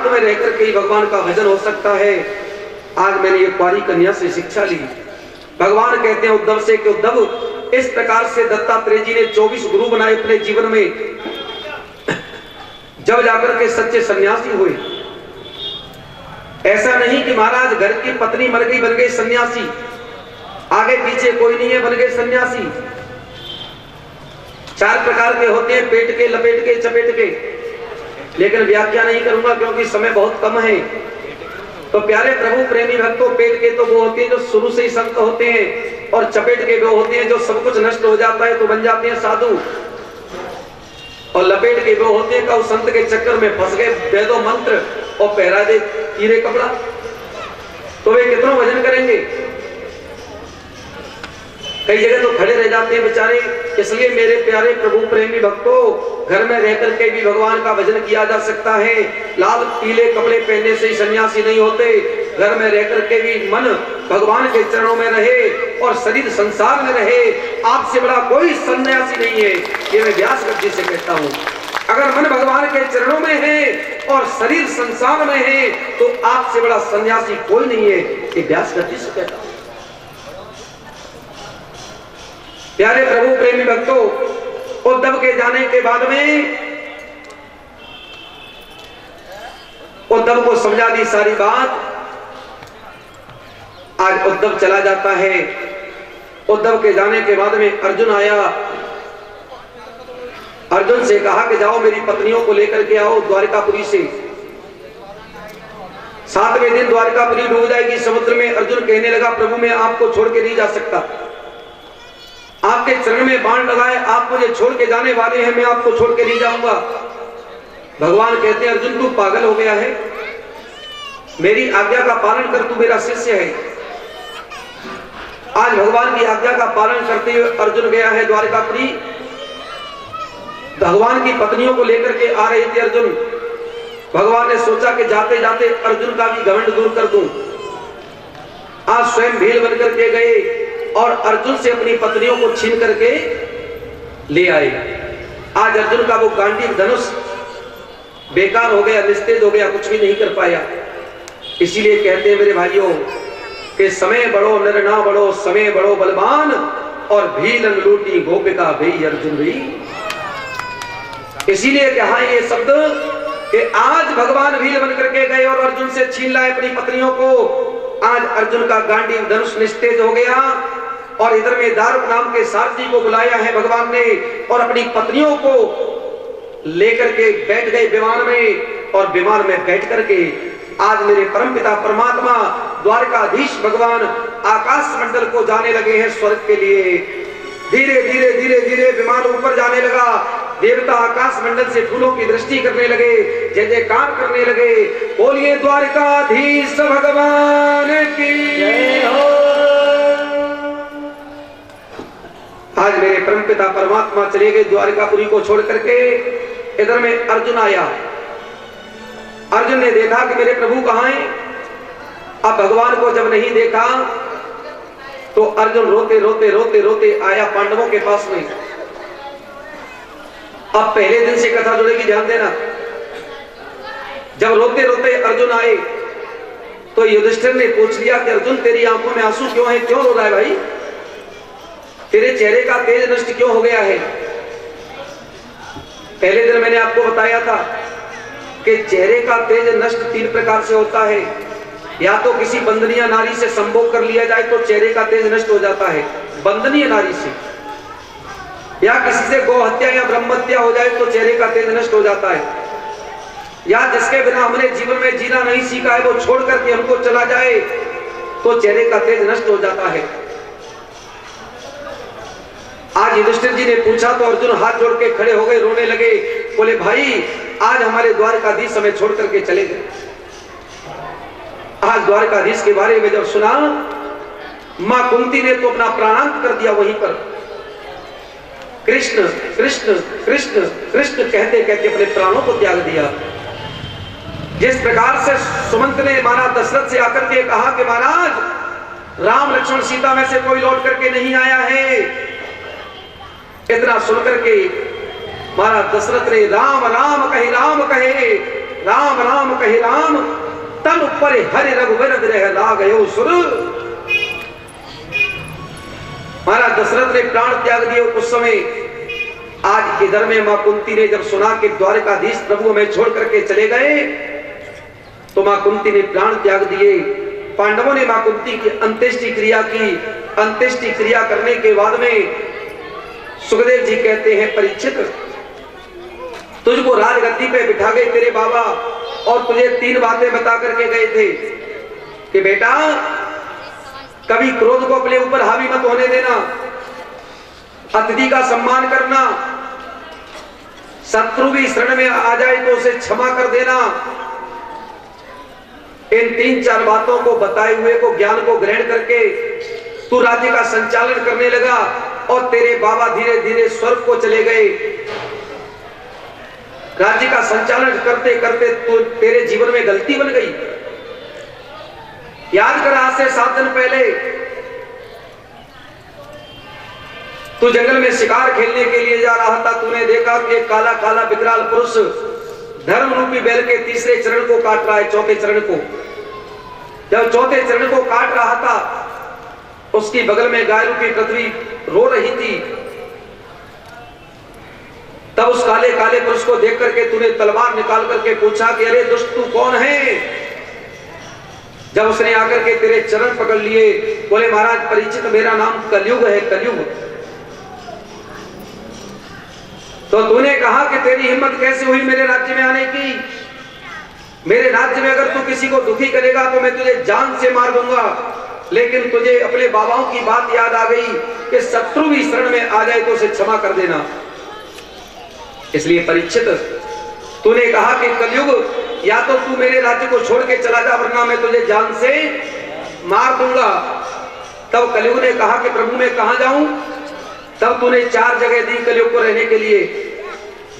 में रहकर के ही भगवान का भजन हो सकता है। आज मैंने ये कुंवारी कन्या से शिक्षा ली। भगवान कहते हैं उद्धव से कि उद्धव, इस प्रकार से दत्तात्रेय जी ने 24 गुरु बनाए अपने जीवन में, जब जाकर के सच्चे सन्यासी हुए। ऐसा नहीं कि महाराज घर की पत्नी मर गई बन गए सन्यासी, आगे पीछे कोई नहीं है बन गए सन्यासी। 4 प्रकार के होते हैं, पेट के, लपेट के, चपेट के, लेकिन व्याख्या नहीं करूंगा क्योंकि समय बहुत कम है। तो प्यारे प्रभु प्रेमी भक्तों, पेट के तो वो होते हैं जो शुरू से ही संत होते हैं, और चपेट के वो होते हैं जो सब कुछ नष्ट हो जाता है तो बन जाते हैं साधु, और लपेट के वो होते हैं कि संत के चक्कर में फंस गए, वेदों मंत्र और पहरा दे कीड़े कपड़ा, तो वे कितना भजन करेंगे। कई जगह तो खड़े रह जाते हैं बेचारे। इसलिए मेरे प्यारे प्रभु प्रेमी भक्तों, घर में रहकर के भी भगवान का भजन किया जा सकता है। लाल पीले कपड़े पहनने से ही सन्यासी नहीं होते। घर में रहकर के भी मन भगवान के चरणों में रहे और शरीर संसार में रहे। आपसे बड़ा कोई सन्यासी नहीं है, ये मैं व्यास जी से कहता हूँ। अगर मन भगवान के चरणों में है और शरीर संसार में है तो आपसे बड़ा सन्यासी कोई नहीं है, ये व्यास जी से कहता हूँ। प्यारे प्रभु प्रेमी भक्तों, उद्धव के जाने के बाद में उद्धव को समझा दी सारी बात। आज उद्धव चला जाता है। उद्धव के जाने के बाद में अर्जुन आया। अर्जुन से कहा कि जाओ मेरी पत्नियों को लेकर के आओ द्वारकापुरी से। 7वें दिन द्वारकापुरी डूब जाएगी समुद्र में। अर्जुन कहने लगा प्रभु मैं आपको छोड़ के नहीं जा सकता, आपके चरण में बाण लगाए, आप मुझे छोड़ के जाने वाले हैं, मैं आपको छोड़ के नहीं जाऊंगा। भगवान कहते हैं अर्जुन तू पागल हो गया है, मेरी आज्ञा का पालन कर, तू मेरा शिष्य है। आज भगवान की आज्ञा का पालन करते हुए अर्जुन गया है द्वारकापुरी। भगवान की पत्नियों को लेकर के आ रहे थे अर्जुन। भगवान ने सोचा कि जाते जाते अर्जुन का भी घमंड दूर कर दूं। आज स्वयं भील बनकर के गए और अर्जुन से अपनी पत्नियों को छीन करके ले आए। आज अर्जुन का वो गांडीव धनुष बेकार हो गया, निस्तेज हो गया, कुछ भी नहीं कर पाया। इसीलिए कहते हैं मेरे भाइयों कि समय बड़ो नर ना बड़ो, समय बड़ो बलवान, और भीलन लूटी गोपिका भी अर्जुन भी। इसीलिए कहा ये शब्द कि आज भगवान भील बन करके गए और अर्जुन से छीन लाए अपनी पत्नियों को। आज अर्जुन का गांडीव धनुष निस्तेज हो गया और इधर में दारुक नाम के सारथी को बुलाया है भगवान ने, और अपनी पत्नियों को लेकर के बैठ गए विमान में, और विमान में बैठ करके आज मेरे परमपिता परमात्मा द्वारकाधीश भगवान आकाश मंडल को जाने लगे हैं स्वर्ग के लिए। धीरे धीरे धीरे धीरे विमान ऊपर जाने लगा। देवता आकाश मंडल से फूलों की दृष्टि करने लगे, जय जयकार करने लगे। बोलिए द्वारकाधीश भगवान की जय हो। आज मेरे परमपिता परमात्मा चले गए द्वारकापुरी को छोड़ करके। इधर में अर्जुन आया। अर्जुन ने देखा कि मेरे प्रभु कहां हैं। अब भगवान को जब नहीं देखा तो अर्जुन रोते रोते रोते रोते आया पांडवों के पास में। अब पहले दिन से कथा जुड़ेगी, ध्यान देना। जब रोते रोते अर्जुन आए तो युधिष्ठिर ने पूछ लिया कि अर्जुन तेरी आंखों में आंसू क्यों है, क्यों रो रहा है भाई, तेरे चेहरे का तेज नष्ट क्यों हो गया है। पहले दिन मैंने आपको बताया था कि चेहरे का तेज नष्ट 3 प्रकार से होता है। या तो किसी बंदनीय नारी से संभोग कर लिया जाए तो चेहरे का तेज नष्ट हो जाता है, बंदनीय नारी से। या किसी से गौ हत्या या ब्रह्म हत्या हो जाए तो चेहरे का तेज नष्ट हो जाता है। या जिसके बिना हमने जीवन में जीना नहीं सीखा है वो छोड़ करके हमको चला जाए तो चेहरे का तेज नष्ट हो जाता है। आज युधिष्ठिर जी ने पूछा तो अर्जुन हाथ जोड़ के खड़े हो गए, रोने लगे। बोले भाई आज हमारे द्वारकाधीश हमें छोड़ करके चले गए। आज द्वारकाधीश के बारे में जब सुना, मां कुंती ने तो अपना प्राणांत कर दिया वहीं पर। कृष्ण कृष्ण कृष्ण कृष्ण कहते कहते अपने प्राणों को त्याग दिया। जिस प्रकार से सुमंत ने महाराज दशरथ से आकर के कहा कि महाराज राम लक्ष्मण सीता में से कोई लौट करके नहीं आया है, इतना सुनकर के महाराज दशरथ ने राम राम कहे राम राम कहे राम, तन पर हरि रघुवर विरह लागयो सुर। महाराज दशरथ ने प्राण त्याग दिए उस समय। आज इधर में मां कुंती ने जब सुना कि द्वारकाधीश प्रभु हमें छोड़ करके चले गए, तो मां कुंती ने प्राण त्याग दिए। पांडवों ने मां कुंती की अंत्येष्टि क्रिया की। अंत्येष्टि क्रिया करने के बाद में सुखदेव जी कहते हैं, परीक्षित तुझको राजगद्दी पे बिठा गए तेरे बाबा, और तुझे 3 बातें बता करके गए थे कि बेटा कभी क्रोध को अपने ऊपर हावी मत होने देना, अतिथि का सम्मान करना, शत्रु भी शरण में आ जाए तो उसे क्षमा कर देना। इन 3-4 बातों को बताए हुए को ज्ञान को ग्रहण करके तू राज्य का संचालन करने लगा, और तेरे बाबा धीरे धीरे स्वर्ग को चले गए। राज्य का संचालन करते करते तू तेरे जीवन में गलती बन गई। याद कर, आज से 7 दिन पहले तू जंगल में शिकार खेलने के लिए जा रहा था। तूने देखा कि एक काला काला विकराल पुरुष धर्म रूपी बैल के 3रे चरण को काट रहा है, 4थे चरण को। जब 4थे चरण को काट रहा था, उसकी बगल में गाय रूपी पृथ्वी रो रही थी। तब उस काले काले पुरुष को देख करके तूने तलवार निकाल करके पूछा कि अरे दुष्ट तू कौन है? जब उसने आकर के तेरे चरण पकड़ लिए, बोले महाराज परीक्षित मेरा नाम कलयुग है, कलयुग। तो तूने कहा कि तेरी हिम्मत कैसे हुई मेरे राज्य में आने की? मेरे राज्य में अगर तू किसी को दुखी करेगा तो मैं तुझे जान से मार दूंगा। लेकिन तुझे अपने बाबाओं की बात याद आ गई कि शत्रु भी शरण में आ जाए तो उसे क्षमा कर देना। इसलिए परीक्षित तूने कहा कि कलयुग या तो तू मेरे राज्य को छोड़ के चला जा, वरना मैं तुझे जान से मार दूंगा। तब कलयुग ने कहा कि प्रभु मैं कहां जाऊं? तब तूने 4 जगह दी कलयुग को रहने के लिए।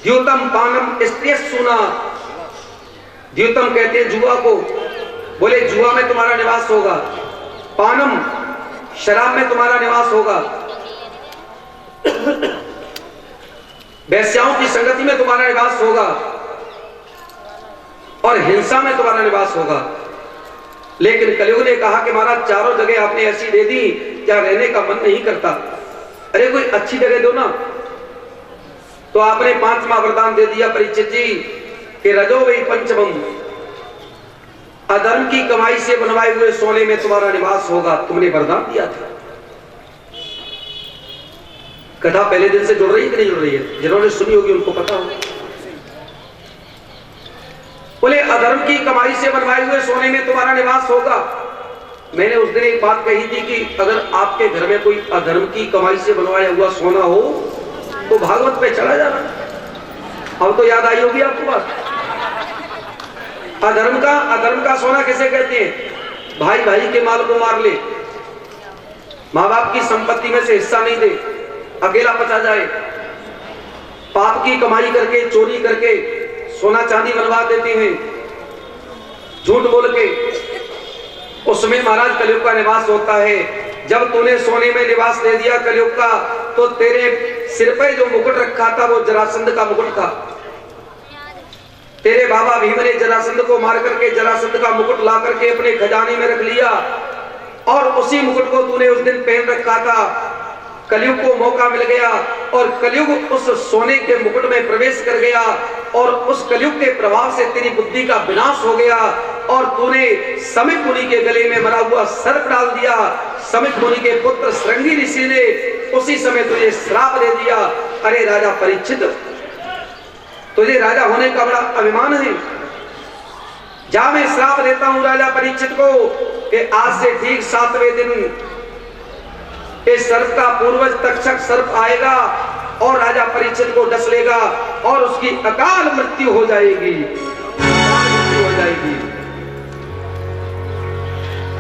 द्यूतम पानम सुना। द्यूतम कहते हैं जुआ को, बोले जुआ में तुम्हारा निवास होगा। पानम शराब में तुम्हारा निवास होगा। वैश्याओं की संगति में तुम्हारा निवास होगा, और हिंसा में तुम्हारा निवास होगा। लेकिन कलयुग ने कहा कि महाराज चारों जगह आपने ऐसी दे दी, क्या रहने का मन नहीं करता? अरे कोई अच्छी जगह दो ना। तो आपने 5वां वरदान दे दिया परीक्षित जी कि रजो वही पंचमम, अधर्म की कमाई से बनवाए हुए सोने में तुम्हारा निवास होगा। तुमने वरदान दिया था। कथा पहले दिन से जुड़ रही है कि नहीं जुड़ रही है? जिन्होंने सुनी होगी उनको पता होगा। बोले अधर्म की कमाई से बनवाए हुए सोने में तुम्हारा निवास होगा। मैंने उस दिन एक बात कही थी कि अगर आपके घर में कोई अधर्म की कमाई से बनवाया हुआ सोना हो तो भागवत पे चला जाना। अब तो याद आई होगी आपको बात। अधर्म का सोना किसे कहते हैं? भाई भाई के माल को मार ले, माँ बाप की संपत्ति में से हिस्सा नहीं दे, अकेला पचा जाए, पाप की कमाई करके चोरी करके सोना चांदी बनवा देते हैं, झूठ बोल के। उसमें महाराज कलयुग का निवास होता है। जब तूने सोने में निवास दे दिया कलयुग का, तो तेरे सिर पे जो मुकुट रखा था वो जरासंध का मुकुट था। तेरे बाबा भीम ने जरासंध को मार करके जरासंध का मुकुट ला करके अपने खजाने में रख लिया, और उसी मुकुट को तूने उस दिन पहन रखा था। कलयुग को मौका मिल गया और कलयुग उस सोने के मुकुट में प्रवेश कर गया, और उस कलयुग के प्रभाव से तेरी बुद्धि का विनाश हो गया, और तूने समित मुनि के गले में मरा हुआ सर्प डाल दिया। समित मुनि के पुत्र श्रृंगी ऋषि ने उसी समय तुझे श्राप दे दिया। अरे राजा परीक्षित, तुझे राजा होने का बड़ा अभिमान है। जा, मैं श्राप देता हूं राजा परीक्षित को कि आज से ठीक 7वें दिन इस सर्प का पूर्वज तक्षक सर्प आएगा और राजा परीक्षित को डस लेगा और उसकी अकाल मृत्यु हो जाएगी।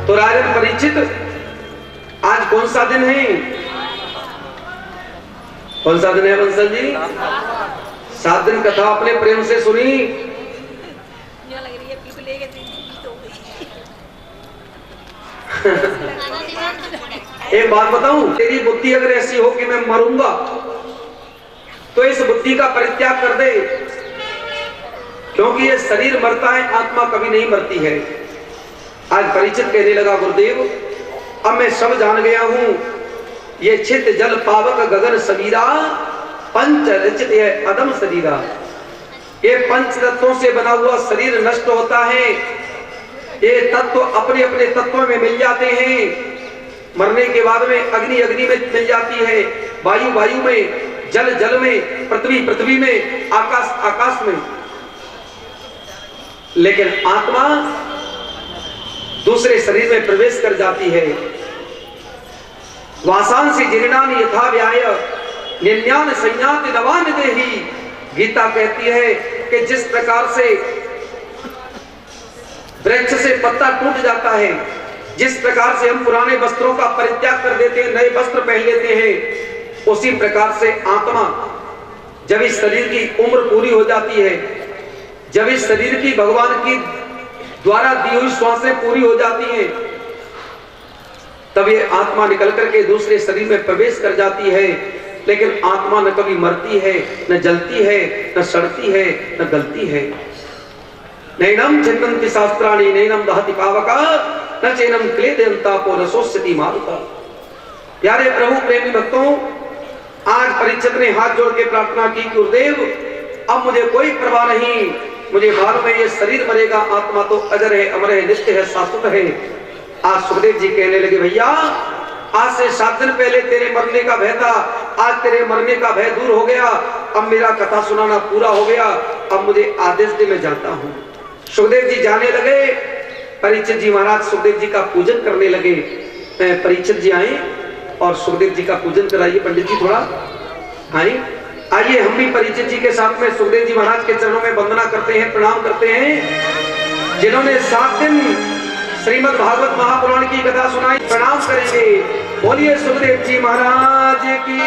तो राजन परीक्षित, आज कौन सा दिन है? कौन सा दिन है बंसल जी? 7 दिन कथा अपने प्रेम से सुनी। एक बात बताऊं, तेरी बुद्धि अगर ऐसी हो कि मैं मरूंगा तो इस बुद्धि का परित्याग कर दे, क्योंकि ये शरीर मरता है, आत्मा कभी नहीं मरती है। आज परीक्षित कहने लगा, गुरुदेव अब मैं सब जान गया हूं, ये चित जल पावक गगन सबीरा, पंच रचित है अदम शरीरा। ये पंच तत्वों से बना हुआ शरीर नष्ट होता है, ये तत्व अपने अपने तत्वों में मिल जाते हैं। मरने के बाद में अग्नि अग्नि में मिल जाती है, वायु वायु में, जल जल में, पृथ्वी पृथ्वी में, आकाश आकाश में। लेकिन आत्मा दूसरे शरीर में प्रवेश कर जाती है। वासांसि जीर्णानि यथा व्याय निन्यान संयाति नवान देहि। गीता कहती है कि जिस प्रकार से वृक्ष से पत्ता टूट जाता है, जिस प्रकार से हम पुराने वस्त्रों का परित्याग कर देते हैं, नए वस्त्र पहन लेते हैं, उसी प्रकार से आत्मा जब इस शरीर की उम्र पूरी हो जाती है, जब इस शरीर की भगवान की द्वारा दी हुई श्वासें पूरी हो जाती हैं, तब ये आत्मा निकल करके दूसरे शरीर में प्रवेश कर जाती है। लेकिन आत्मा न कभी मरती है, न जलती है, न सड़ती है, न गलती है। नैनम चिन्नन्ति शास्त्राणि नैनम दहति पावका न चैनम क्लेदयन्तापो न शोष्यति मारुता। प्यारे प्रभु प्रेमी भक्तों, आज परीक्षित ने हाथ जोड़ के प्रार्थना की, गुरुदेव अब मुझे कोई परवाह नहीं, मुझे मालूम है ये शरीर मरेगा, आत्मा तो अजर है, अमर है, नित्य है, शाश्वत है। आज सुखदेव जी कहने लगे, भैया आज से 7 दिन पहले तेरे मरने का भय था, आज तेरे मरने का भय दूर हो गया, अब मेरा कथा सुनाना पूरा हो गया, अब मुझे आदेश दे, मैं जाता हूं। सुखदेव जी जाने लगे। परीक्षित जी महाराज सुखदेव जी का पूजन करने लगे। परीक्षित जी आए और सुखदेव जी का पूजन कराइए पंडित जी थोड़ा। आइए हम भी परीक्षित जी के साथ में सुखदेव जी महाराज के चरणों में वंदना करते हैं, प्रणाम करते हैं, जिन्होंने 7 दिन श्रीमद् भागवत महापुराण की कथा सुनाई। प्रणाम करेंगे। बोलिए सुखदेव जी महाराज की।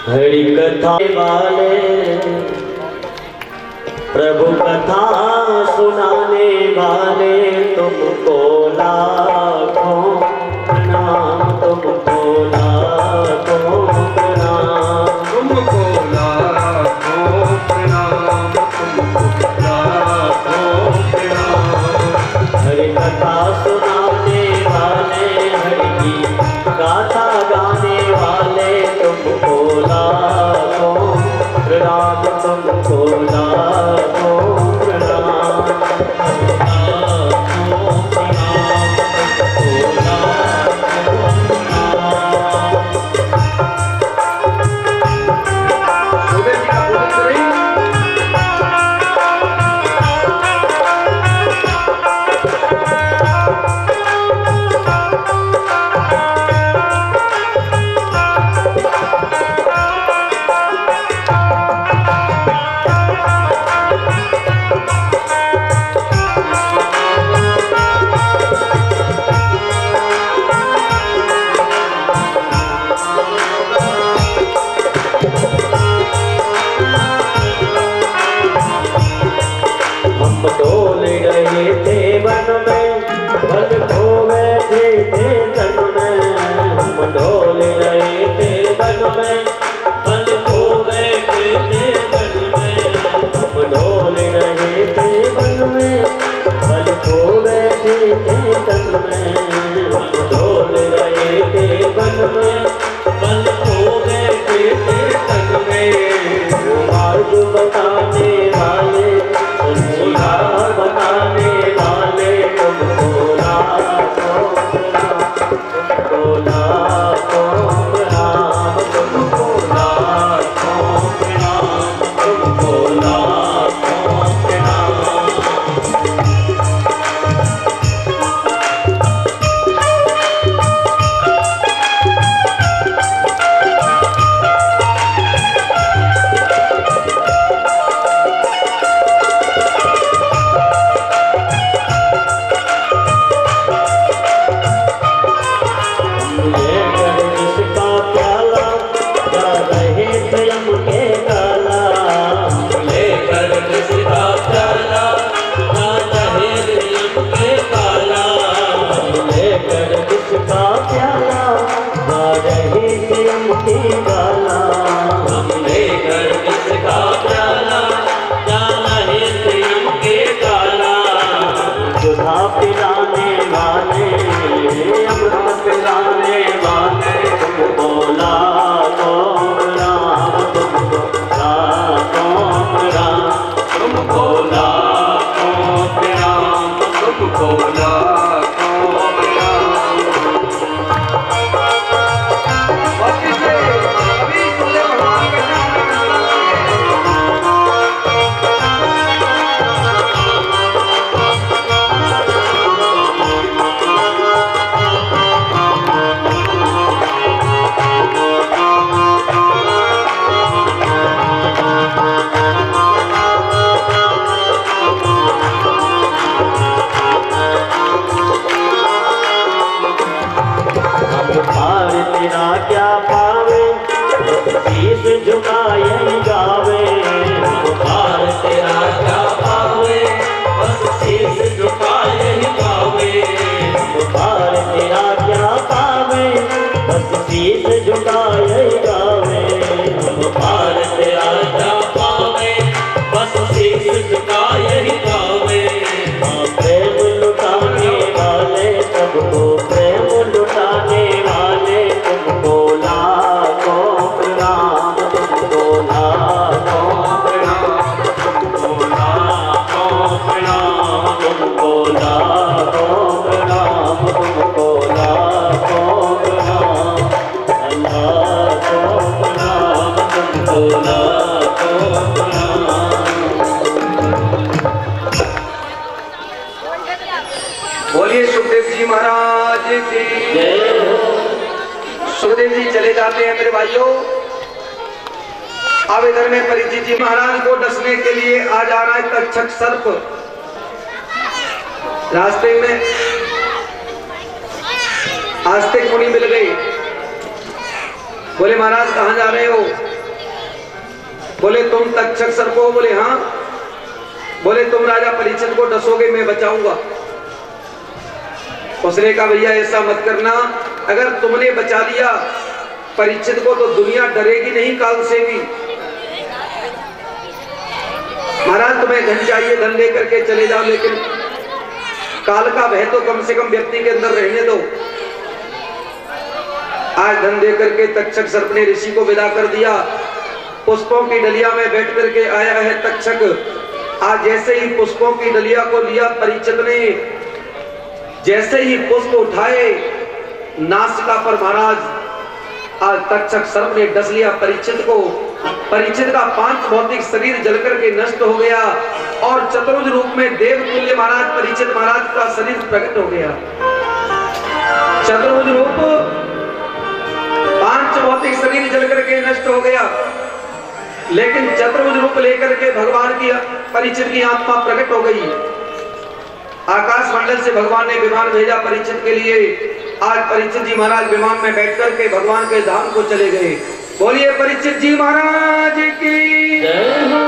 हरि कथा वाले, प्रभु कथा सुनाने वाले, तुमको लाखों प्रणाम, तुमको लाखों प्रणाम, तुमको लाखों प्रणाम, तुमको लाखों प्रणाम। हरि कथा सुनाने वाले, हरि की गाथा गाने वाले, तुमको लाखों प्रणाम, तुमको लाखों प्रणाम, लाखों प्रणाम, तुमको लाखों प्रणाम। सुखदेव जी का पूजन करें। लाखों प्रणाम, तुमको लाखों प्रणाम। और किसे अभी तुमने भगवान का नाम हार तेरा क्या पावे, शीश झुकाए गावे। हार तेरा क्या पावे, बस शीश झुकाए गावे। हार तेरा क्या पावे, बस शीश झुकाए गावे। हार तेरा क्या पावे, बस शीश झुकाए गावे। प्रेम लुटाने वाले सबको, प्रेम लुटाने वाले तुमको लाखों प्रणाम, तुमको लाखों प्रणाम, तुमको लाखों प्रणाम, तुमको लाखों प्रणाम, तुमको लाखों प्रणाम, लाखों प्रणाम, तुमको लाखों प्रणाम। बोलिए सुखदेव जी महाराज की जय हो। सुखदेव जी चले जाते हैं मेरे भाइयों। अब इधर में परीक्षित जी महाराज को डसने के लिए आ जा रहा है तक्षक सर्प। रास्ते में आस्तिक मुनि मिल गए। बोले महाराज कहां जा रहे हो? बोले तुम तक्षक सर्प हो? बोले हाँ। बोले तुम राजा परीक्षित को डसोगे, मैं बचाऊंगा। उसने कहा भैया ऐसा मत करना, अगर तुमने बचा लिया परीक्षित को तो दुनिया डरेगी नहीं काल से भी। महाराज तुम्हें धन चाहिए, धन लेकर के चले जाओ, लेकिन काल का भय तो कम से कम व्यक्ति के अंदर रहने दो। आज धन दे करके तक्षक सर्प ने ऋषि को विदा कर दिया। पुष्पों की डलिया में बैठ करके आया है तक्षक। आज जैसे ही पुष्पों की डलिया को लिया परीक्षित ने, जैसे ही पुष्प उठाए नासिका पर महाराज आज तक्षक सर्प ने डस लिया परीक्षित को। परीक्षित का 5 भौतिक शरीर जलकर के नष्ट हो गया और चतुर्भुज रूप में देव तुल्य महाराज परीक्षित महाराज का शरीर प्रकट हो गया। चतुर्भुज रूप 5 भौतिक शरीर जलकर के नष्ट हो गया, लेकिन चतुर्भुज रूप लेकर के भगवान की परीक्षित की आत्मा प्रकट हो गई। आकाश मंडल से भगवान ने विमान भेजा परीक्षित के लिए। आज परीक्षित जी महाराज विमान में बैठ करके भगवान के धाम को चले गए। बोलिए परीक्षित जी महाराज की जय हो।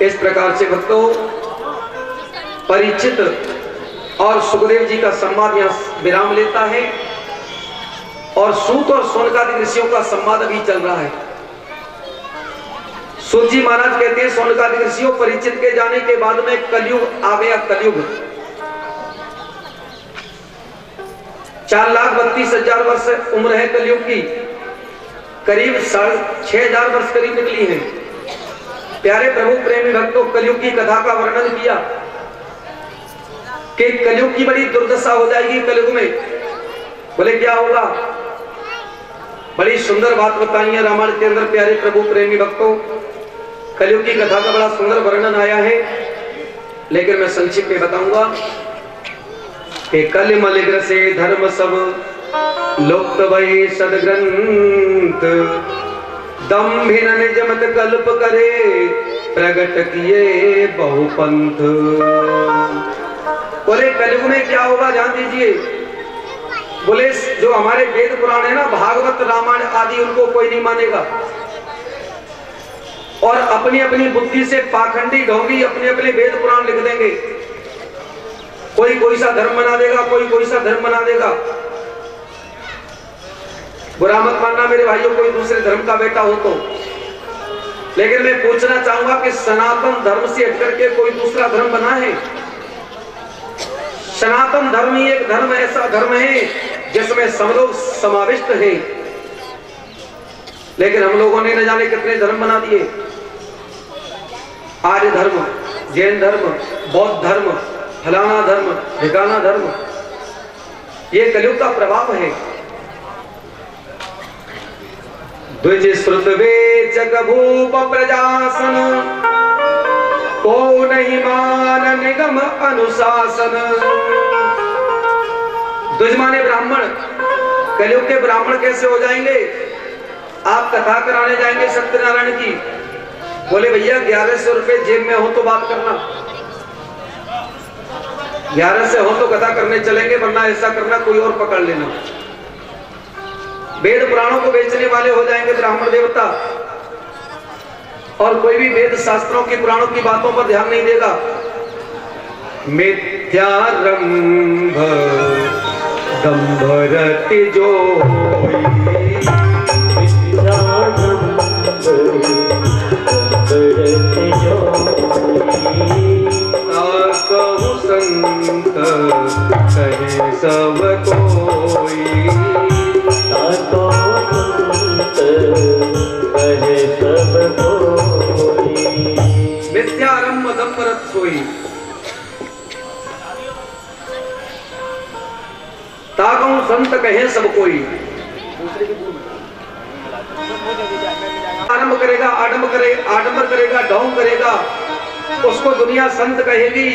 इस प्रकार से भक्तों परीक्षित और सुखदेव जी का संवाद यहाँ विराम लेता है और सूत और सोनकादि ऋषियों का संवाद अभी चल रहा है। सूत जी महाराज कहते हैं सोनकादि ऋषियों परीक्षित के जाने के बाद में कलयुग आ गया। कलयुग 4,32,000 वर्ष उम्र है कलयुग की, करीब 6,500 वर्ष करीब निकली है। प्यारे प्रभु प्रेमी भक्तों कलयुग की कथा का वर्णन किया कि कलयुग की बड़ी दुर्दशा हो जाएगी कलयुग में। बोले क्या होगा? बड़ी सुंदर बात बताई है रामायण के अंदर प्यारे प्रभु प्रेमी भक्तों। कलयुग की कथा का बड़ा सुंदर वर्णन आया है, लेकिन मैं संक्षिप्त में बताऊंगा कि कल मलिग्र से धर्म सब लुप्त भय सदग्रंथ, दम्भिन निज मत कल्प करे प्रगट किए बहुपंथ। बोले कलयुग में क्या होगा जान दीजिए। बोले जो हमारे वेद पुराण है ना, भागवत रामायण आदि, उनको कोई नहीं मानेगा और अपनी अपनी बुद्धि से पाखंडी ढोंगी अपने अपने वेद पुराण लिख देंगे। कोई कोई सा धर्म बना देगा, कोई कोई सा धर्म बना देगा। बुरा मत मानना मेरे भाइयों कोई दूसरे धर्म का बेटा हो तो, लेकिन मैं पूछना चाहूंगा कि सनातन धर्म से हटकर के कोई दूसरा धर्म बना है? सनातन धर्म ही एक धर्म, ऐसा धर्म है जिसमें सब लोग समाविष्ट हैं। लेकिन हम लोगों ने न जाने कितने धर्म बना दिए। आर्य धर्म, जैन धर्म, बौद्ध धर्म, फलाना धर्म, ढिकाना धर्म, ये कलयुग का प्रभाव है। द्विज श्रुत वेचक भूप प्रजासन, को नहीं मान निगम अनुशासन। द्विज माने ब्राह्मण। कलयुग के ब्राह्मण कैसे हो जाएंगे? आप कथा कराने जाएंगे सत्यनारायण की, बोले भैया 1100 रुपए जेब में हो तो बात करना, 11 से हो तो कथा करने चलेंगे, वरना ऐसा करना कोई और पकड़ लेना। वेद पुराणों को बेचने वाले हो जाएंगे ब्राह्मण देवता, और कोई भी वेद शास्त्रों की पुराणों की बातों पर ध्यान नहीं देगा। मिथ्यारंभ दंभरति जोई, कहूँ संत कहे सब कोई, मिथ्यारंभ दंभरत सोई, ताकहूँ संत कहे सब कोई। आरंभ करेगा, आडंबर करेगा, ढोंग करेगा, उसको दुनिया संत कहेगी।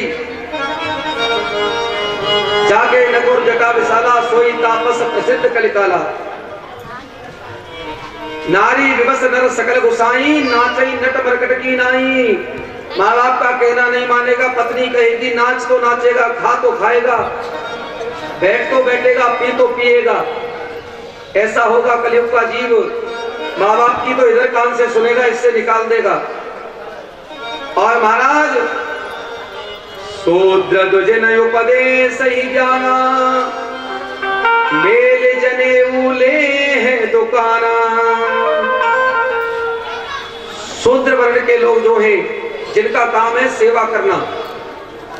जागे नगुर जटा विशाला, सोई तापस प्रसिद्ध कलिकाला। नारी विवश नर सकल गुसाई, नाचई नट मरकट की नाई। माँ बाप का कहना नहीं मानेगा, पत्नी कहेगी नाच तो नाचेगा, खा तो खाएगा, बैठ तो बैठेगा, पी तो पिएगा। ऐसा होगा कलयुग का जीव। माँ बाप की तो इधर कान से सुनेगा, इससे निकाल देगा। और महाराज शूद्र दुजन उपदेश ही ज्ञाना, मेले जने उले है दुकाना। शूद्र वर्ण के लोग जो हैं, जिनका काम है सेवा करना,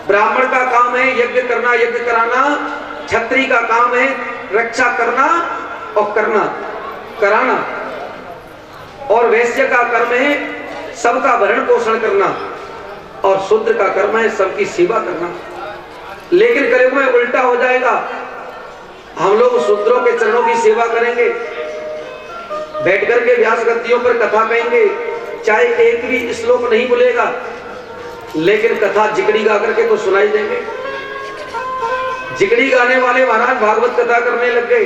ब्राह्मण का काम है यज्ञ करना, यज्ञ कराना, क्षत्रिय का काम है रक्षा करना और कराना, और वैश्य का कर्म है सबका भरण पोषण करना, और शूद्र का कर्म है सबकी सेवा करना। लेकिन कलयुग में उल्टा हो जाएगा। हम लोग शूद्रों के चरणों की सेवा करेंगे, बैठ करके व्यास गद्दियों पर कथा कहेंगे, चाहे एक भी श्लोक नहीं बोलेगा, लेकिन कथा जिकड़ी गा करके तो सुनाई देंगे। जिकड़ी गाने वाले महाराज भागवत कथा करने लग गए।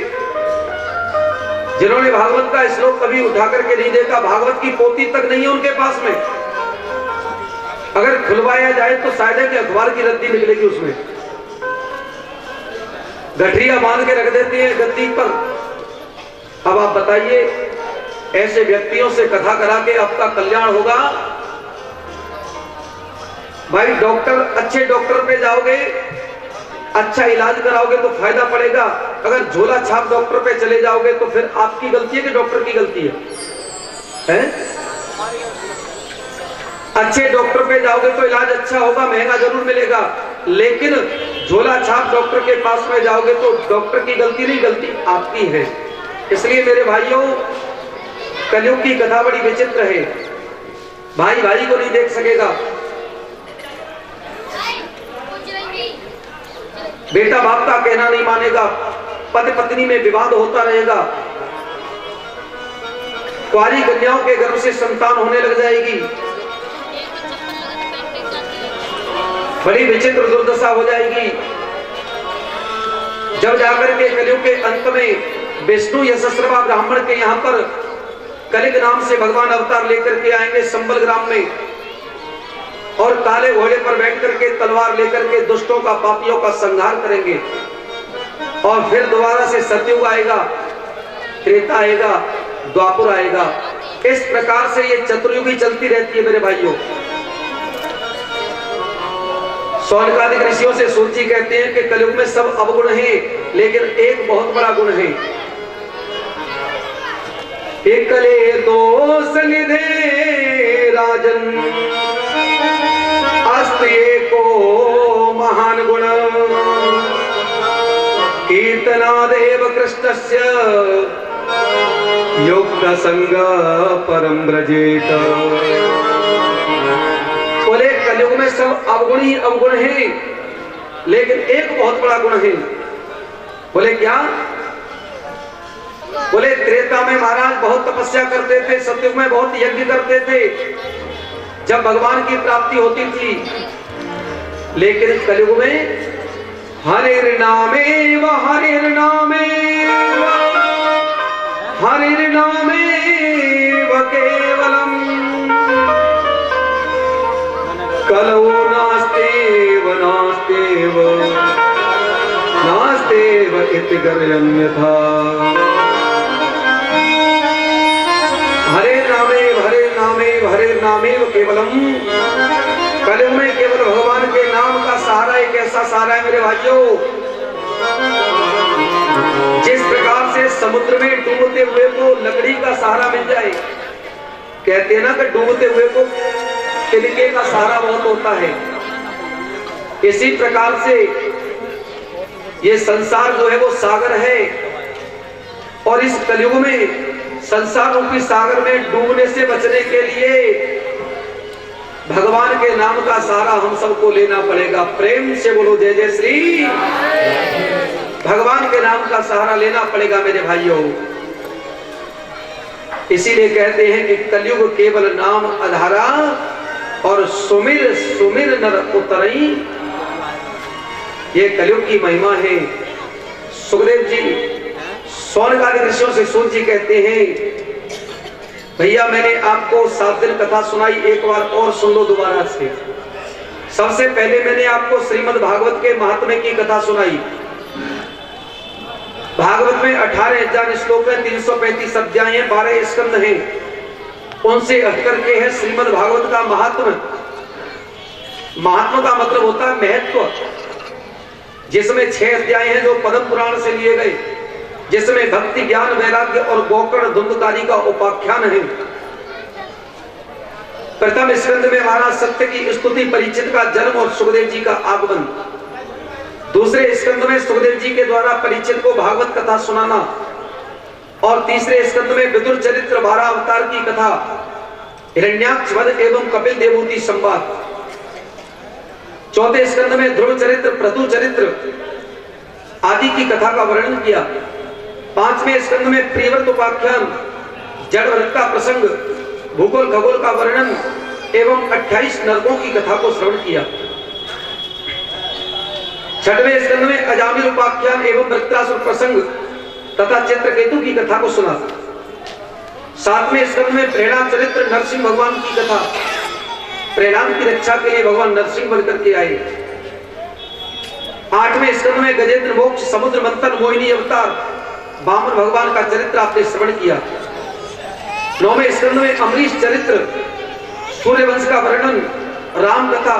जिन्होंने भागवत का श्लोक कभी उठा करके नहीं देखा, भागवत की पोथी तक नहीं है उनके पास में, अगर खुलवाया जाए तो शायद अखबार की रद्दी निकलेगी उसमें। गठरिया बांध के रख देते हैं गद्दी पर। अब आप बताइए, ऐसे व्यक्तियों से कथा करा के आपका कल्याण होगा? भाई डॉक्टर, अच्छे डॉक्टर पे जाओगे, अच्छा इलाज कराओगे तो फायदा पड़ेगा। अगर झोला छाप डॉक्टर पे चले जाओगे तो फिर आपकी गलती है कि डॉक्टर की गलती है? अच्छे डॉक्टर पे जाओगे तो इलाज अच्छा होगा, महंगा जरूर मिलेगा, लेकिन झोला छाप डॉक्टर के पास में जाओगे तो डॉक्टर की गलती नहीं, गलती आपकी है। इसलिए मेरे भाइयों, कलयुग की कथा बड़ी विचित्र है। भाई भाई को नहीं देख सकेगा, बेटा बाप का कहना नहीं मानेगा, पति पत्नी में विवाद होता रहेगा, कुंवारी कन्याओं के गर्भ से संतान होने लग जाएगी, बड़ी विचित्र दुर्दशा हो जाएगी। जब जाकर के कलयुग के अंत में विष्णु यशस्रवा ब्राह्मण के यहाँ पर कलिक नाम से भगवान अवतार लेकर के आएंगे संबल ग्राम में, और काले घोड़े पर बैठ करके तलवार लेकर के दुष्टों का, पापियों का संहार करेंगे। और फिर दोबारा से सतयुग आएगा, त्रेता आएगा, द्वापर आएगा। इस प्रकार से ये चतुर्युगी चलती रहती है मेरे भाइयों। सौनकादिक ऋषियों से सूत जी कहते हैं कि कलयुग में सब अवगुण हैं, लेकिन एक बहुत बड़ा गुण है। एकले दोष निधे राजन, अस्त एको महान गुण, कीर्तनादेव कृष्णस्य युक्त संग परम ब्रजेत। बोले कलयुग में सब अवगुण ही अवगुण है, लेकिन एक बहुत बड़ा गुण है। बोले क्या? बोले त्रेता में महाराज बहुत तपस्या करते थे, सतयुग में बहुत यज्ञ करते थे, जब भगवान की प्राप्ति होती थी। लेकिन कलयुग में हरिर्नामेव हरिर्नामेव हरिर्नामेव केवलम कलौ नास्तेव नास्तेव नास्तेव इति गर्यन्यथा। हरिर्नामेव हरिर्नामेव हरिर्नामेव केवलम। कलयुग में केवल भगवान के नाम का सहारा एक ऐसा सहारा है मेरे भाइयों, जिस प्रकार से समुद्र में डूबते हुए को लकड़ी का सहारा मिल जाए। कहते हैं ना कि डूबते हुए को तिनके का सहारा बहुत होता है। इसी प्रकार से ये संसार जो है वो सागर है, और इस कलयुग में संसार रूपी सागर में डूबने से बचने के लिए भगवान के नाम का सहारा हम सबको लेना पड़ेगा। प्रेम से बोलो जय जय श्री। भगवान के नाम का सहारा लेना पड़ेगा मेरे भाइयों। इसीलिए कहते हैं कि कलयुग केवल नाम आधारा, और सुमिर सुमिर नर उतरई। ये कलयुग की महिमा है। सुखदेव जी सौनकादि ऋषियों से सूत जी कहते हैं, भैया मैंने आपको 7 दिन कथा सुनाई, एक बार और सुन लो दोबारा से। सबसे पहले मैंने आपको श्रीमद् भागवत के महात्म्य की कथा सुनाई। भागवत में 18,000 श्लोक है, 335 अध्याय हैं, 12 स्कंद हैं। उनसे हटकर के है श्रीमद् भागवत का महात्म्य। महात्मा का मतलब होता है महत्व, जिसमें 6 अध्याय हैं जो पद्म पुराण से लिए गए, जिसमें भक्ति ज्ञान वैराग्य और गोकर्ण धुंधकारी का उपाख्यान है। प्रथम स्कंद में महाराज सत्य की स्तुति, परीक्षित का जन्म और सुखदेव जी का आगमन। दूसरे स्कंद में सुखदेव जी के द्वारा परीक्षित को भागवत कथा सुनाना, और तीसरे स्कंद में विदुर चरित्र 12 अवतार की कथा, हिरण्याक्ष वध एवं कपिल देवहूति संवाद। चौथे स्कंद में ध्रुव चरित्र, प्रतु चरित्र आदि की कथा का वर्णन किया। 5वें स्कंद में प्रियव्रत उपाख्यान, जड़ व्रत का प्रसंग, भूगोल खगोल का वर्णन एवं 28 नरकों की कथा को श्रवण किया। 6वें स्कंद में अजामिल उपाख्यान एवं वृत्रासुर प्रसंग तथा चित्रकेतु की कथा को सुना। 7वें स्कंद में प्रहलाद चरित्र, नरसिंह भगवान की कथा। प्रहलाद की रक्षा के लिए भगवान नरसिंह बनकर के आए। 8वें स्कंद में गजेंद्र मोक्ष, समुद्र मंथन, मोहिनी अवतार, वामन भगवान का चरित्र आपने श्रवण किया। 9वें स्कंद में अमरीश चरित्र, सूर्यवंश का वर्णन, राम कथा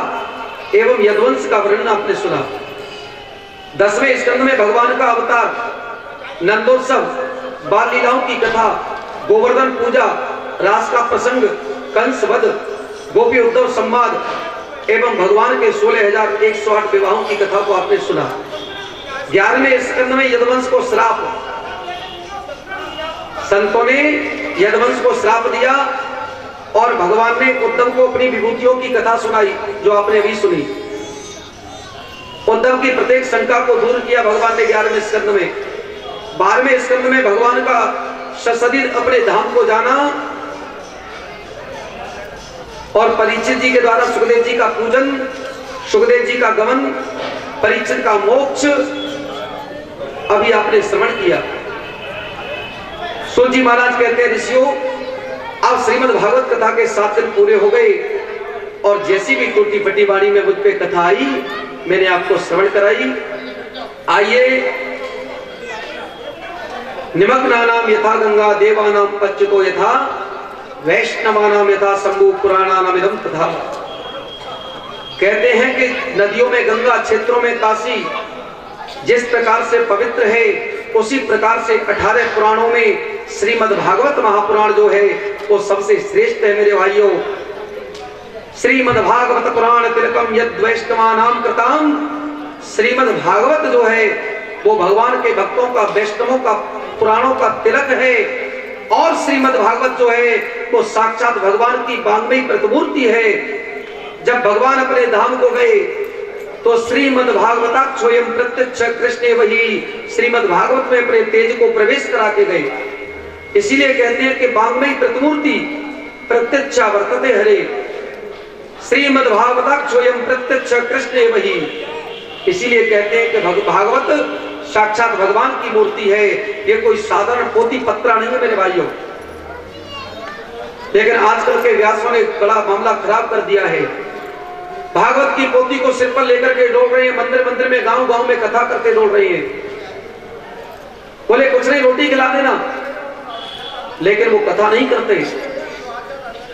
एवं यदुवंश का वर्णन आपने सुना। 10वें स्कंद में भगवान का अवतार, नंदोत्सव, बाल लीलाओं की कथा, गोवर्धन पूजा, रास का प्रसंग, कंस वध, गोपी उद्धव संवाद एवं भगवान के 16,108 विवाहों की कथा को आपने सुना। 11वें स्कंद में यदुवंश को श्राप, संतों ने यदुवंश को श्राप दिया और भगवान ने उद्धव को अपनी विभूतियों की कथा सुनाई, जो आपने अभी सुनी। उद्धव की प्रत्येक शंका को दूर किया भगवान ने 11वें स्कंद में। 12वें स्कंद में भगवान का सशरीर अपने धाम को जाना और परीक्षित जी के द्वारा सुखदेव जी का पूजन, सुखदेव जी का गमन, परीक्षित का मोक्ष अभी आपने श्रवण किया। सूत जी महाराज कहते हैं, ऋषियों अब श्रीमद् भागवत कथा के 7 दिन पूरे हो गए, और जैसी भी टूटी फटी वाणी में मुझ पे कथा आई, मैंने आपको श्रवण कराई। आइए, निमग्नानाम यथा गंगा, देवानाम पच्युतो यथा, वैष्णवानाम यथा शंभु, पुराणानाम इदं तथा। कहते हैं कि नदियों में गंगा, क्षेत्रों में काशी जिस प्रकार से पवित्र है, उसी प्रकार से 18 पुराणों में श्रीमद् भागवत महापुराण जो है वो सबसे श्रेष्ठ है मेरे भाइयों। श्रीमद् भागवत पुराण तिलकम यद वैष्णवानाम कृताम। श्रीमद् भागवत जो है वो भगवान के भक्तों का, वैष्णवों का, पुराणों का तिलक है। और श्रीमद् भागवत जो है वो साक्षात भगवान की वाङ्मयी प्रतिमूर्ति है। जब भगवान अपने धाम को गए तो श्रीमद् भागवताक्ष स्वयं प्रत्यक्ष कृष्ण वही श्रीमद् भागवत में अपने तेज को प्रवेश करा के गए। इसीलिए कहते हैं कि वाङ्मयी प्रतिमूर्ति प्रत्यक्षा वर्तते हरे, श्रीमद् भागवताक्ष स्वयं प्रत्यक्ष कृष्ण वही। इसीलिए कहते हैं कि भागवत साक्षात भगवान की मूर्ति है, ये कोई साधारण पोथी पत्रा नहीं है मेरे भाइयों। लेकिन आजकल के व्यासों ने बड़ा मामला खराब कर दिया है। भागवत की पोथी को सिर पर लेकर के डोल रहे हैं, मंदिर मंदिर में गांव गांव में कथा करते डोल रहे हैं। बोले कुछ नहीं, रोटी खिला देना, लेकिन वो कथा नहीं करते।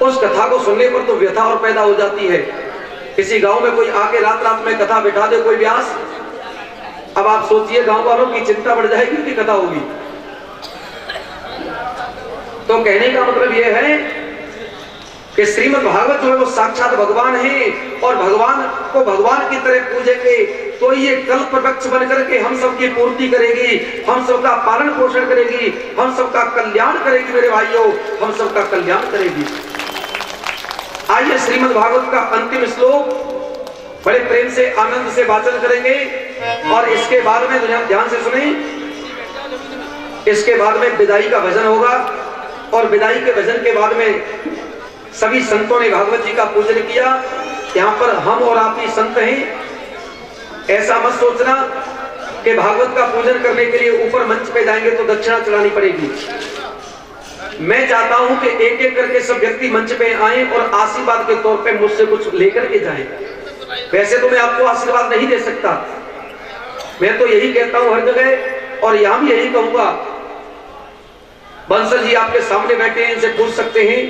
उस कथा को सुनने पर तो व्यथा और पैदा हो जाती है। किसी गांव में कोई आके रात रात में कथा बिठा दे कोई व्यास, अब आप सोचिए गांव वालों की चिंता बढ़ जाएगी कि कथा होगी। तो कहने का मतलब यह है कि श्रीमद् भागवत जो है वो साक्षात भगवान है, और भगवान को भगवान की तरह पूजेंगे तो ये कल्प वृक्ष बनकर के हम सबकी पूर्ति करेगी, हम सबका पालन पोषण करेगी, हम सबका कल्याण करेगी मेरे भाइयों, हम सबका कल्याण करेगी। आइए श्रीमद् भागवत का अंतिम श्लोक बड़े प्रेम से आनंद से वाचन करेंगे, और इसके बाद में ध्यान से सुने, इसके बाद में विदाई का भजन होगा, और विदाई के भजन के बाद में सभी संतों ने भागवत जी का पूजन किया। यहाँ पर हम और आप ही संत हैं, ऐसा मत सोचना कि भागवत का पूजन करने के लिए ऊपर मंच पे जाएंगे तो दक्षिणा चढ़ानी पड़ेगी। मैं चाहता हूं कि एक एक करके सब व्यक्ति मंच पे आए और आशीर्वाद के तौर पे मुझसे कुछ लेकर के जाएं। वैसे तो मैं आपको आशीर्वाद नहीं दे सकता, मैं तो यही कहता हूं हर जगह, और यहां भी यही कहूंगा। बंसल जी आपके सामने बैठे हैं, इनसे पूछ सकते हैं,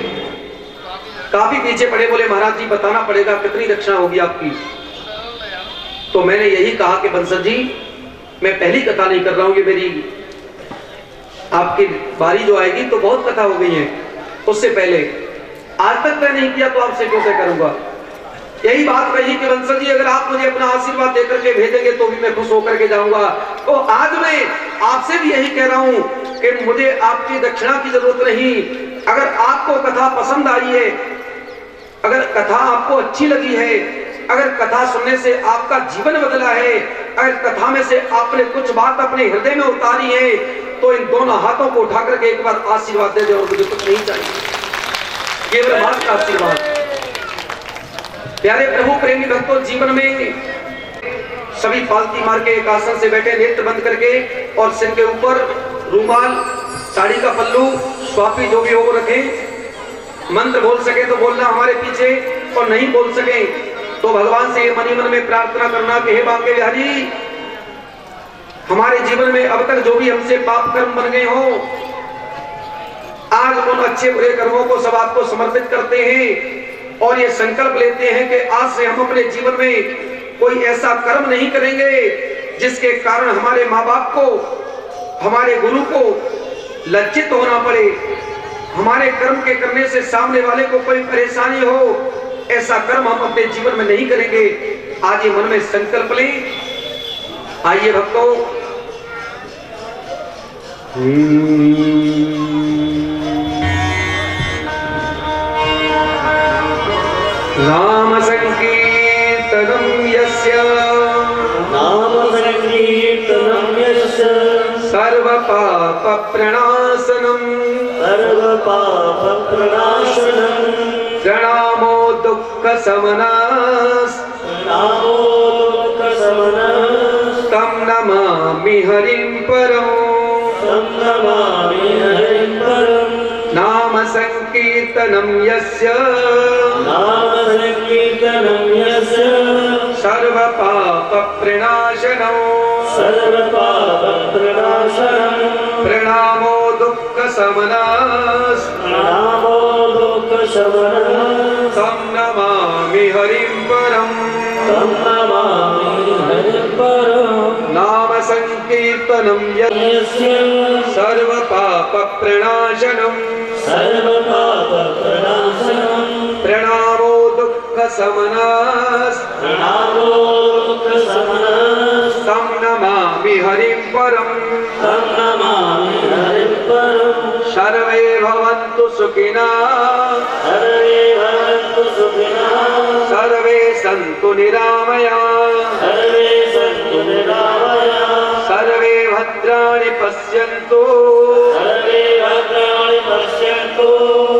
काफी पीछे पड़े, बोले महाराज जी बताना पड़ेगा कितनी दक्षिणा होगी आपकी। तो मैंने यही कहा कि बंसल जी मैं पहली कथा नहीं कर रहा हूं, ये मेरी आपकी बारी जो आएगी तो बहुत कथा हो गई है, उससे पहले आज तक मैं नहीं किया तो आपसे क्यों तय करूंगा। यही बात कही कि बंसल जी अगर आप मुझे अपना आशीर्वाद देकर के भेजेंगे तो भी मैं खुश होकर के जाऊंगा। तो आज मैं आपसे भी यही कह रहा हूं कि मुझे आपकी दक्षिणा की जरूरत नहीं। अगर आपको कथा पसंद आई है, अगर कथा आपको अच्छी लगी है, अगर कथा सुनने से आपका जीवन बदला है, अगर कथा में से आपने कुछ बात अपने हृदय में उतारी है, तो इन दोनों हाथों को उठा करके एक बार आशीर्वाद दे दे, और मुझे कुछ नहीं चाहिए, केवल मां का आशीर्वाद। प्यारे प्रभु प्रेमी भक्तों, जीवन में सभी पालती मार के एक आसन से बैठे, नेत्र बंद करके, और सिर के ऊपर रूमाल, साड़ी का पल्लू, स्वापी जो भी हो रखे। मंत्र बोल सके तो बोलना हमारे पीछे, और नहीं बोल सके तो भगवान से मन ही मन में प्रार्थना करना कि हे बांके बिहारी, हमारे जीवन में अब तक जो भी हमसे पाप कर्म बन गए हो, आज उन अच्छे बुरे कर्मों को सब आपको समर्पित करते हैं, और ये संकल्प लेते हैं कि आज से हम अपने जीवन में कोई ऐसा कर्म नहीं करेंगे जिसके कारण हमारे माँ बाप को, हमारे गुरु को लज्जित होना पड़े, हमारे कर्म के करने से सामने वाले को कोई परेशानी हो। ऐसा कर्म हम अपने जीवन में नहीं करेंगे। आज ये मन में संकल्प लें। आइए भक्तों, नाम संकीर्तनम यस्य, नाम संकीर्तनम यस्य, सर्व पाप प्रणाशनम, सर्व पाप प्रणाशनम, प्रणामो दुःख शमनास, प्रणामो दुःख शमनास, तं नमामि हरिं परं, तं नमामि हरिं परं। नाम संकीर्तनम यस्य, नाम संकीर्तनम यस्य, सर्व पाप प्रणाशनम, सर्व पाप प्रणाशनम, प्रणामो दुःख शमनास, प्रणामो दुःख शमनास, तं नमामि हरिं परं, तं नमामि हरिं परं। नाम संकीर्तनम यस्य, सर्व पाप प्रणाशनम, सर्व पाप प्रणाशनम, प्रणामो दुःख शमनास, प्रणामो दुःख शमनास, तं नमामि हरिं परं, तं नमामि हरिं परं। सर्वे भवन्तु सुखिनः, सर्वे भवन्तु भवन्तु सुखिनः सर्वे सन्तु निरामया सर्वे सन्तु निरामया सर्वे भद्राणि पश्यन्तु सर्वे भद्राणि पश्यन्तु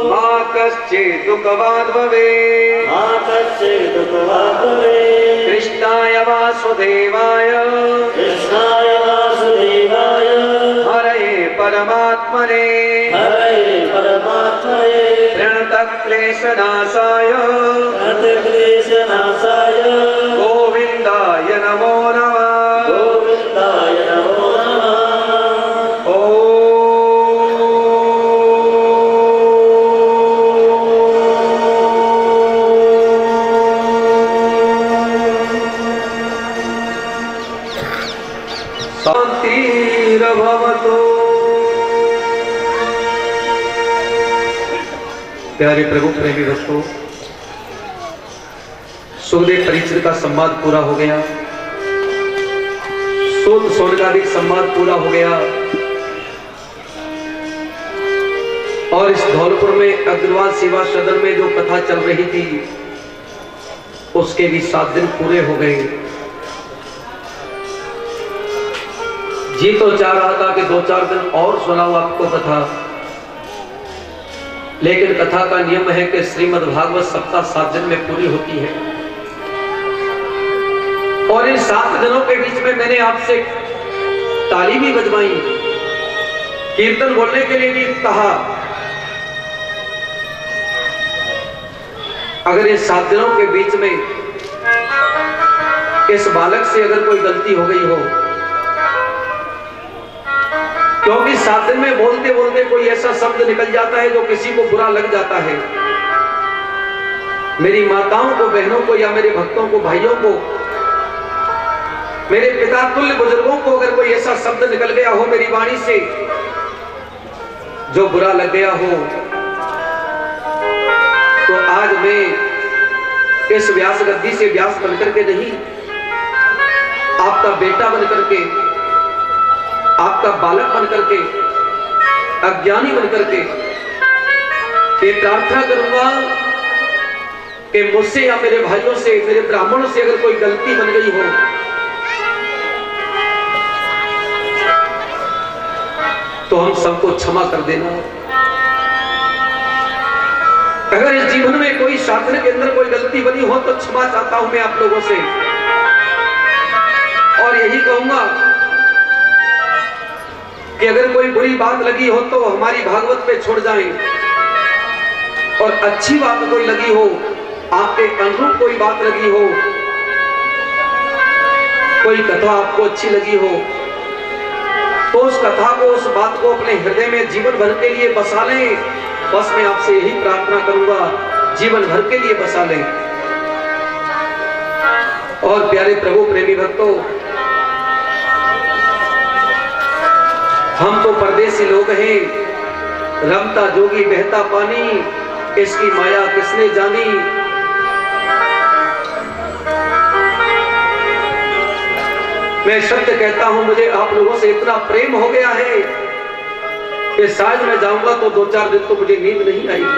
मा कश्चित् दुःखभाग् भवेत् मा कश्चित् दुःखभाग् भवेत् कृष्णाय वासुदेवाय कृष्णाय वासुदेवाय हरये परमात्मने हरये परमात्मने प्रणतक्लेशनाशाय प्रतिक्लेशनाशाय गोविन्दाय नमो नमः गोविन्दाय नमो नमः शान्तिर्भवतु। प्यारे प्रभु प्रेमी भक्तों, सुखदेव परीक्षित का संवाद पूरा हो गया, सूत सौनकादिक संवाद पूरा हो गया और इस धौलपुर में अग्रवाल सेवा सदन में जो कथा चल रही थी उसके भी 7 दिन पूरे हो गए। जी तो चाह रहा था कि 2-4 दिन और सुनाऊं आपको कथा, लेकिन कथा का नियम है कि श्रीमद् भागवत सप्ताह 7 दिन में पूरी होती है और इन 7 दिनों के बीच में मैंने आपसे ताली भी बजवाई, कीर्तन बोलने के लिए भी कहा। अगर इन 7 दिनों के बीच में इस बालक से अगर कोई गलती हो गई हो, क्योंकि 7 दिन में बोलते बोलते कोई ऐसा शब्द निकल जाता है जो किसी को बुरा लग जाता है, मेरी माताओं को, बहनों को या मेरे भक्तों को, भाइयों को, मेरे पिता तुल्य बुजुर्गों को अगर कोई ऐसा शब्द निकल गया हो मेरी वाणी से जो बुरा लग गया हो, तो आज मैं इस व्यास गद्दी से व्यास बनकर के नहीं, आपका बेटा बनकर के, आपका बालक बनकर के, अज्ञानी बनकर के ये प्रार्थना करूंगा कि मुझसे या मेरे भाइयों से, मेरे ब्राह्मणों से अगर कोई गलती बन गई हो तो हम सबको क्षमा कर देना। अगर इस जीवन में कोई शास्त्र के अंदर कोई गलती बनी हो तो क्षमा चाहता हूं मैं आप लोगों से, और यही कहूंगा कि अगर कोई बुरी बात लगी हो तो हमारी भागवत पे छोड़ जाएं, और अच्छी बात कोई लगी हो, आपके अनुरूप कोई बात लगी हो, कोई कथा आपको अच्छी लगी हो, तो उस कथा को, उस बात को अपने हृदय में जीवन भर के लिए बसा लें। बस मैं आपसे यही प्रार्थना करूंगा, जीवन भर के लिए बसा लें। और प्यारे प्रभु प्रेमी भक्तों, हम तो परदेसी लोग हैं, रमता जोगी बहता पानी, इसकी माया किसने जानी। मैं सत्य कहता हूं, मुझे आप लोगों से इतना प्रेम हो गया है कि शायद मैं जाऊंगा तो 2-4 दिन तो मुझे नींद नहीं आएगी।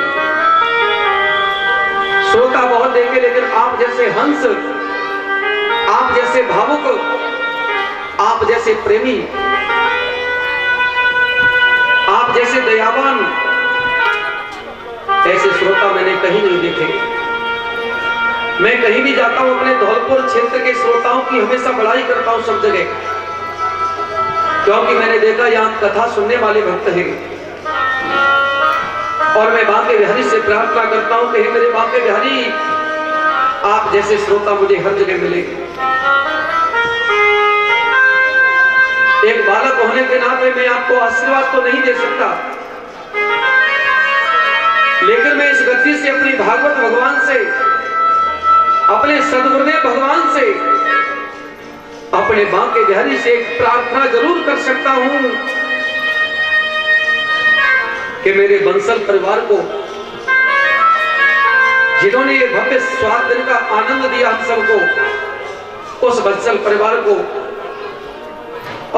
श्रोता बहुत देखे, लेकिन आप जैसे हंस, आप जैसे भावुक, आप जैसे प्रेमी, आप जैसे दयावान, ऐसे श्रोता मैंने कहीं नहीं देखे। मैं कहीं भी जाता हूं अपने धौलपुर क्षेत्र के श्रोताओं की हमेशा बड़ाई करता हूं सब जगह, क्योंकि मैंने देखा यहां कथा सुनने वाले भक्त हैं। और मैं बांके बिहारी से प्रार्थना करता हूं कि हे मेरे बांके बिहारी, आप जैसे श्रोता मुझे हर जगह मिले। एक बालक होने के नाते मैं आपको आशीर्वाद तो नहीं दे सकता, लेकिन मैं इस गद्दी से अपनी भागवत भगवान से, अपने सद्गुरुदेव भगवान से, अपने बांके बिहारी से एक प्रार्थना जरूर कर सकता हूं कि मेरे बंसल परिवार को, जिन्होंने ये भव्य 7 दिन का आनंद दिया हम सबको, उस बंसल परिवार को,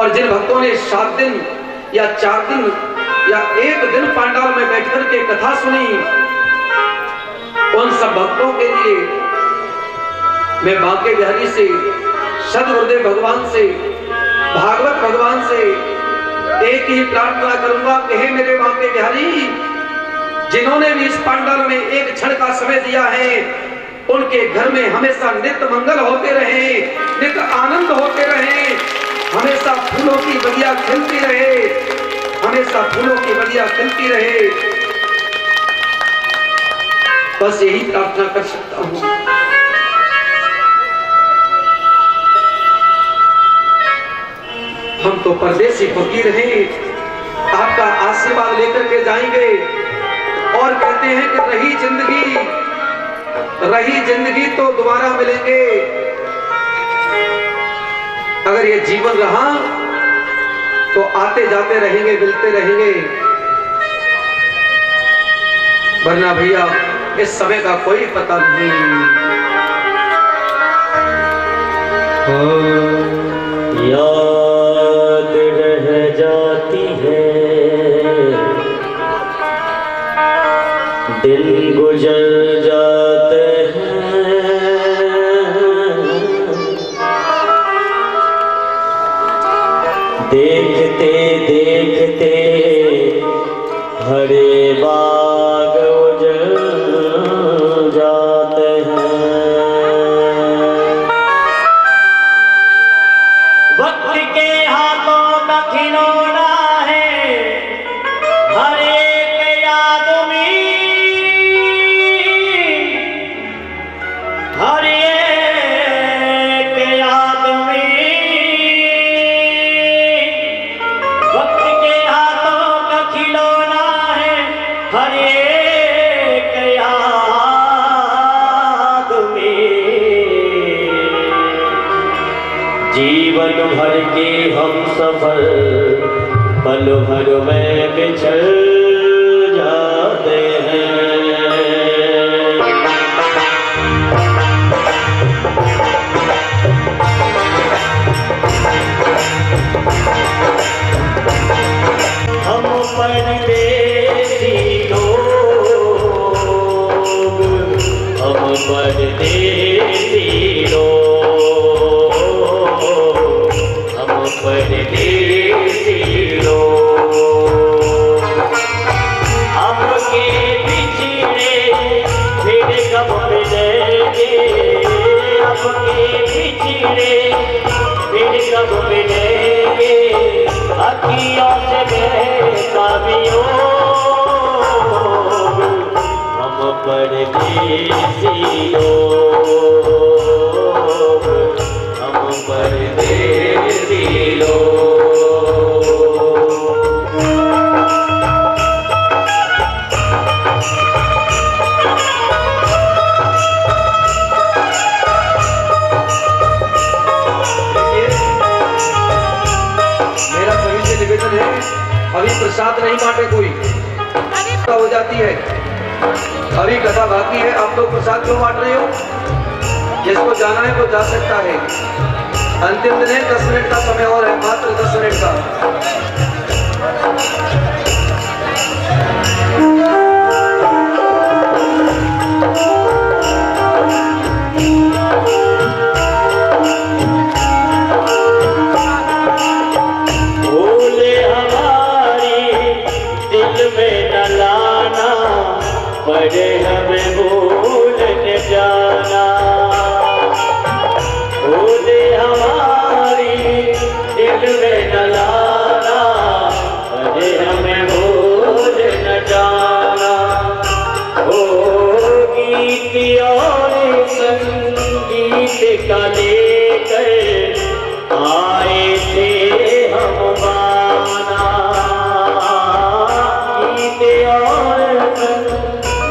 और जिन भक्तों ने 7 दिन या 4 दिन या 1 दिन पांडाल में बैठकर के कथा सुनी, उन सब भक्तों के लिए मैं बांके बिहारी से, सदगुरुदेव भगवान से, भागवत भगवान से एक ही प्रार्थना करूंगा कि हे मेरे बांके बिहारी, जिन्होंने भी इस पंडाल में एक क्षण का समय दिया है, उनके घर में हमेशा नित्य मंगल होते रहे, नित्य आनंद होते रहे, हमेशा फूलों की बगिया खिलती रहे, हमेशा फूलों की बगिया खिलती रहे। बस यही प्रार्थना कर सकता हूं। हम तो परदेसी फकीर हैं, आपका आशीर्वाद लेकर के जाएंगे और कहते हैं कि रही जिंदगी तो दोबारा मिलेंगे। अगर ये जीवन रहा तो आते जाते रहेंगे, मिलते रहेंगे, वरना भैया इस समय का कोई पता नहीं। याद रह जाती है, दिन गुजर जाते हैं, देखते देखते हरे बाग उजड़ जाते हैं। वक्त के हाथों का खिलौना है हर एक याद में, हर एक याद में। वक्त के हाथों का खिलौना है हर एक याद में। जीवन भर के हम सफर पल भर में बिछड़ जाते हैं। हम परदेसी लोग, हम परदेसी लोग, हम परदेसी लोग। आपके पिछड़े फिर कब मिलेंगे, आपके पिछड़े फिर कब मिलेंगे। अखियों से बहता वियोग, हम परदेसी लोग, हम परदेसी लोग। मेरा सभी से निवेदन है, अभी प्रसाद नहीं बांटे कोई, हो जाती है, अभी कथा बाकी है। आप लोग प्रसाद क्यों बांट रहे हो? जिसको जाना है वो जा सकता है। अंतिम दिन है, 10 मिनट का समय और है, मात्र 10 मिनट का। पड़े हमें भूल न जाना, भूले हमारी दिल में न लाना, पड़े हमें भूल न जाना। ओ गीत और संगीत का लेकर आए थे हम बाहर,